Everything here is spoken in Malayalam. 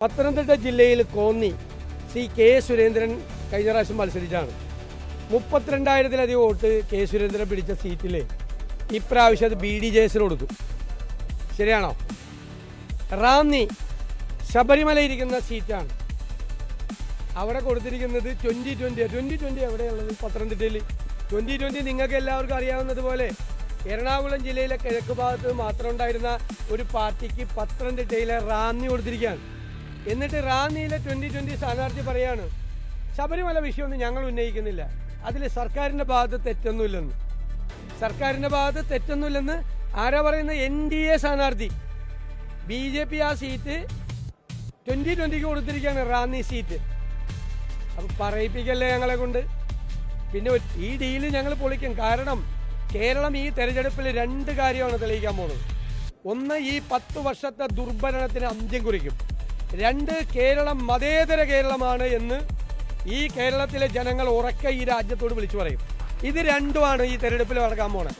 പത്തനംതിട്ട ജില്ലയിൽ കോന്നി സി കെ സുരേന്ദ്രൻ കഴിഞ്ഞ പ്രാവശ്യം മത്സരിച്ചാണ്. 32,000-ലധികം വോട്ട് കെ സുരേന്ദ്രൻ പിടിച്ച സീറ്റിൽ ഇപ്രാവശ്യം അത് BDJS കൊടുത്തു. ശരിയാണോ? റാന്നി ശബരിമല ഇരിക്കുന്ന സീറ്റാണ്. അവിടെ കൊടുത്തിരിക്കുന്നത് 2020 എവിടെയുള്ളത്? പത്തനംതിട്ടയിൽ 2020 നിങ്ങൾക്ക് എല്ലാവർക്കും അറിയാവുന്നതുപോലെ എറണാകുളം ജില്ലയിലെ കിഴക്ക് ഭാഗത്ത് മാത്രം ഉണ്ടായിരുന്ന ഒരു പാർട്ടിക്ക് പത്തനംതിട്ടയിലെ റാന്നി കൊടുത്തിരിക്കുകയാണ്. എന്നിട്ട് റാന്നിയിലെ 2020 സ്ഥാനാർത്ഥി പറയാണ് ശബരിമല വിഷയമൊന്നും ഞങ്ങൾ ഉന്നയിക്കുന്നില്ല, അതിൽ സർക്കാരിൻ്റെ ഭാഗത്ത് തെറ്റൊന്നുമില്ലെന്ന്. സർക്കാരിൻ്റെ ഭാഗത്ത് തെറ്റൊന്നുമില്ലെന്ന് ആരാ പറയുന്നത്? NDA സ്ഥാനാർത്ഥി. BJP ആ സീറ്റ് 2020 കൊടുത്തിരിക്കുകയാണ്, റാന്നി സീറ്റ്. അപ്പം പറയിപ്പിക്കല്ലേ ഞങ്ങളെ കൊണ്ട്. പിന്നെ ഈ ഡീല് ഞങ്ങൾ പൊളിക്കും. കാരണം കേരളം ഈ തെരഞ്ഞെടുപ്പിൽ 2 കാര്യമാണ് തെളിയിക്കാൻ പോകുന്നത്. ഒന്ന്, ഈ 10 വർഷത്തെ ദുർഭരണത്തിന് അന്ത്യം കുറിക്കും. 2, കേരളം മതേതര കേരളമാണ് എന്ന് ഈ കേരളത്തിലെ ജനങ്ങൾ ഉറക്കെ ഈ രാജ്യത്തോട് വിളിച്ചു പറയും. ഇത് രണ്ടുമാണ് ഈ തെരഞ്ഞെടുപ്പിൽ നടക്കാൻ പോണത്.